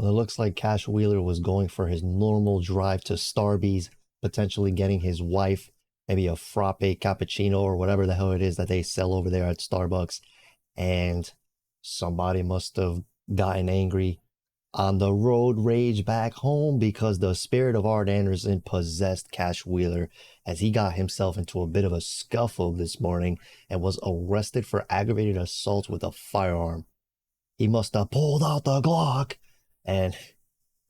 Well, it looks like Cash Wheeler was going for his normal drive to Starbucks, potentially getting his wife maybe a frappe cappuccino or whatever the hell it is that they sell over there at Starbucks. And somebody must have gotten angry on the road rage back home because the spirit of Art Anderson possessed Cash Wheeler as he got himself into a bit of a scuffle this morning and was arrested for aggravated assault with a firearm. He must have pulled out the Glock, and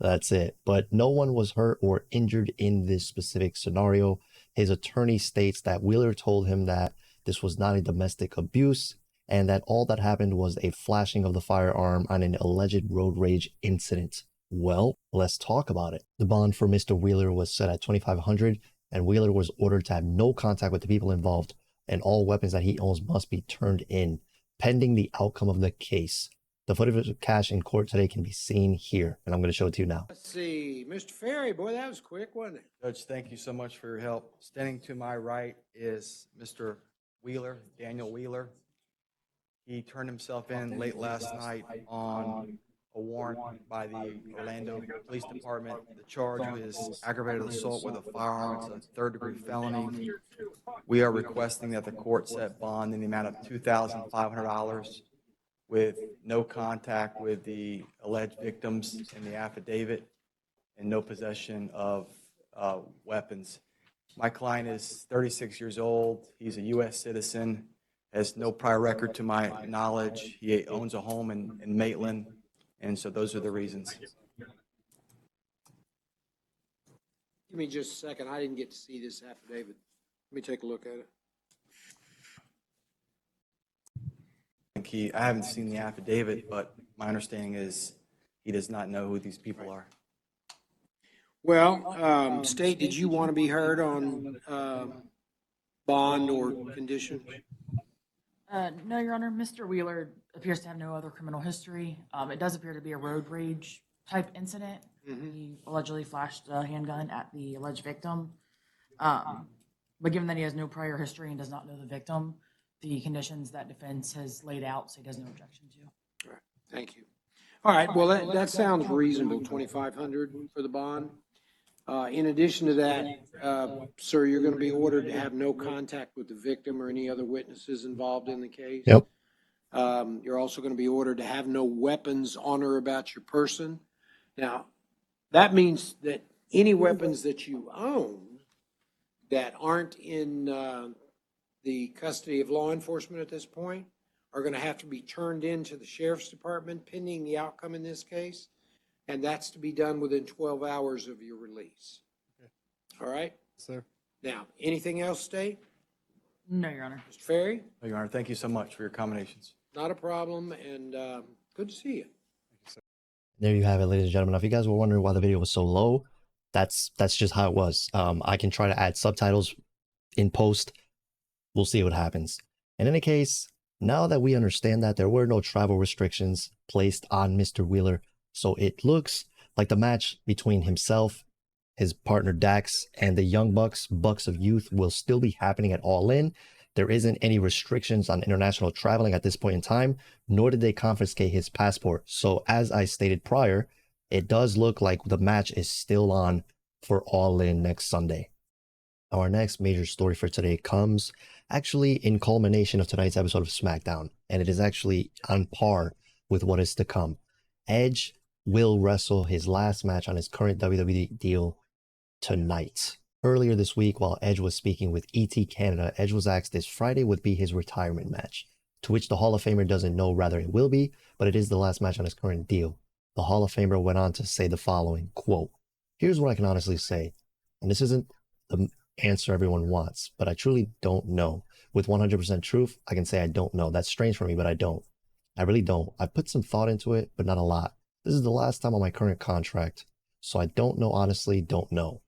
that's it. But no one was hurt or injured in this specific scenario. His attorney states that Wheeler told him that this was not a domestic abuse and that all that happened was a flashing of the firearm on an alleged road rage incident. Well, let's talk about it. The bond for Mr. Wheeler was set at $2,500, and Wheeler was ordered to have no contact with the people involved, and all weapons that he owns must be turned in, pending the outcome of the case. The footage of Cash in court today can be seen here, and I'm going to show it to you now. Let's see, Mr. Ferry, boy, that was quick, wasn't it? Judge, thank you so much for your help. Standing to my right is Mr. Wheeler, Daniel Wheeler. He turned himself in late last night on a warrant by the Orlando Police Department. The charge is aggravated assault with a firearm. It's a third-degree felony. We are requesting that the court set bond in the amount of $2,500 with no contact with the alleged victims in the affidavit and no possession of weapons. My client is 36 years old. He's a U.S. citizen, has no prior record to my knowledge. He owns a home in Maitland, and so those are the reasons. Give me just a second. I didn't get to see this affidavit. Let me take a look at it. I haven't seen the affidavit, but my understanding is he does not know who these people are. Well, State, did you want to be heard on bond or conditions? No, Your Honor. Mr. Wheeler appears to have no other criminal history. It does appear to be a road rage type incident. He allegedly flashed a handgun at the alleged victim. But given that he has no prior history and does not know the victim, the conditions that defense has laid out, so he has no objection to. All right, thank you. All right, well, that sounds reasonable, $2,500 for the bond. In addition to that, sir, you're going to be ordered to have no contact with the victim or any other witnesses involved in the case. Yep. You're also going to be ordered to have no weapons on or about your person. Now, that means that any weapons that you own that aren't in the custody of law enforcement at this point are going to have to be turned in to the sheriff's department pending the outcome in this case. And that's to be done within 12 hours of your release. Okay. All right? Sir. Now, anything else, State? No, Your Honor. Mr. Ferry? No, Your Honor, thank you so much for your accommodations. Not a problem, and good to see you. There you have it, ladies and gentlemen. If you guys were wondering why the video was so low, that's just how it was. I can try to add subtitles in post. We'll see what happens. In any case, now that we understand that there were no travel restrictions placed on Mr. Wheeler, so it looks like the match between himself, his partner Dax, and the Young Bucks, Bucks of Youth, will still be happening at All In. There isn't any restrictions on international traveling at this point in time, nor did they confiscate his passport. So as I stated prior, it does look like the match is still on for All In next Sunday. Our next major story for today comes actually in culmination of tonight's episode of SmackDown, and it is actually on par with what is to come. Edge will wrestle his last match on his current WWE deal tonight. Earlier this week, while Edge was speaking with ET Canada, Edge was asked if Friday would be his retirement match, to which the Hall of Famer doesn't know, rather it will be, but it is the last match on his current deal. The Hall of Famer went on to say the following, quote, "Here's what I can honestly say, and this isn't the answer everyone wants, but I truly don't know. With 100% truth, I can say I don't know. That's strange for me, but I don't. I really don't. I put some thought into it, but not a lot. This is the last time on my current contract, so I don't know, honestly, don't know.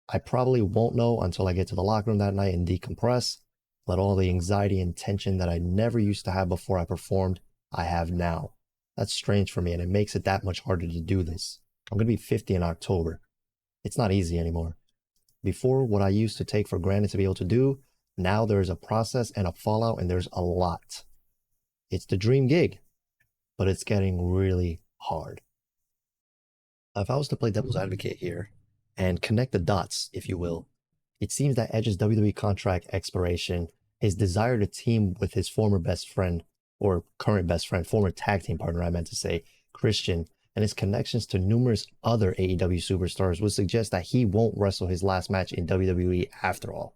I probably won't know until I get to the locker room that night and decompress, let all the anxiety and tension that I never used to have before I performed, I have now. That's strange for me, and it makes it that much harder to do this. I'm going to be 50 in October. It's not easy anymore. Before, what I used to take for granted to be able to do, now there's a process and a fallout, and there's a lot. It's the dream gig, but it's getting really hard. If I was to play devil's advocate here and connect the dots, if you will, it seems that Edge's WWE contract expiration, his desire to team with his former best friend, or current best friend, former tag team partner, I meant to say, Christian, and his connections to numerous other AEW superstars would suggest that he won't wrestle his last match in WWE after all.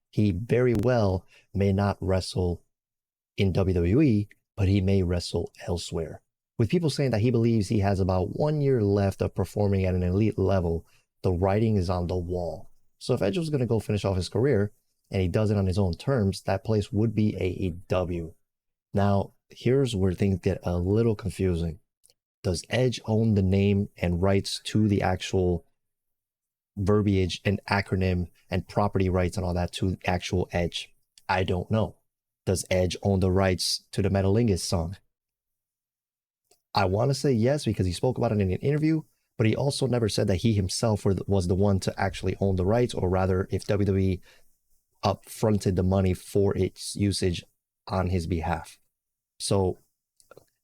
He very well may not wrestle in WWE, but he may wrestle elsewhere. With people saying that he believes he has about 1 year left of performing at an elite level, the writing is on the wall. So if Edge was going to go finish off his career, and he does it on his own terms, that place would be AEW. Now, here's where things get a little confusing. Does Edge own the name and rights to the actual verbiage and acronym and property rights and all that to actual Edge? I don't know. Does Edge own the rights to the Metalingus song? I want to say yes because he spoke about it in an interview, but he also never said that he himself was the one to actually own the rights, or rather, if WWE upfronted the money for its usage on his behalf. So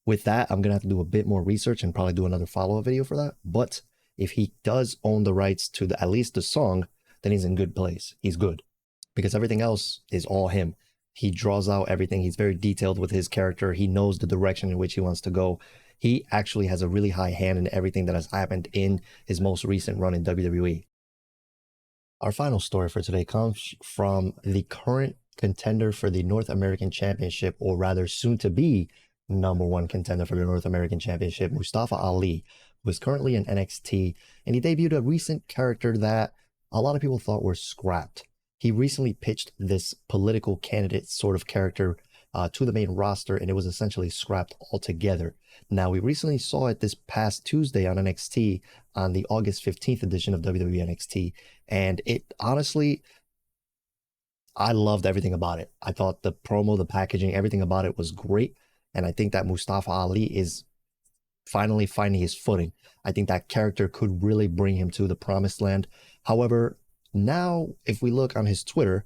with that, I'm going to have to do a bit more research and probably do another follow-up video for that. But if he does own the rights to at least the song, then he's in good place. He's good because everything else is all him. He draws out everything. He's very detailed with his character. He knows the direction in which he wants to go. He actually has a really high hand in everything that has happened in his most recent run in WWE. Our final story for today comes from the current contender for the North American Championship, or rather soon to be #1 contender for the North American Championship, Mustafa Ali, who is currently in NXT, and he debuted a recent character that a lot of people thought were scrapped. He recently pitched this political candidate sort of character to the main roster, and it was essentially scrapped altogether. Now, we recently saw it this past Tuesday on NXT on the August 15th edition of WWE NXT, and it honestly, I loved everything about it. I thought the promo, the packaging, everything about it was great, and I think that Mustafa Ali is finally finding his footing. I think that character could really bring him to the promised land. However, now if we look on his Twitter,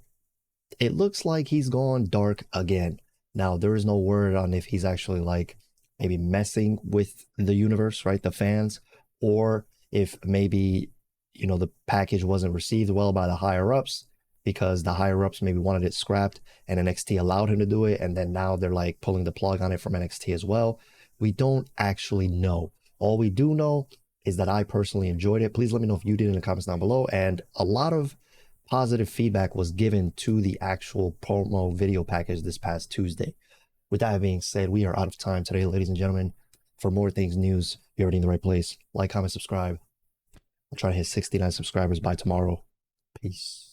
it looks like he's gone dark again. Now, there is no word on if he's actually like maybe messing with the universe, right? The fans, or if maybe, the package wasn't received well by the higher ups because the higher ups maybe wanted it scrapped and NXT allowed him to do it. And then now they're like pulling the plug on it from NXT as well. We don't actually know. All we do know is that I personally enjoyed it. Please let me know if you did in the comments down below. And a lot of positive feedback was given to the actual promo video package this past Tuesday. With that being said, we are out of time today, ladies and gentlemen. For more things news, you're already in the right place. Like, comment, subscribe. I'll try to hit 69 subscribers by tomorrow. Peace.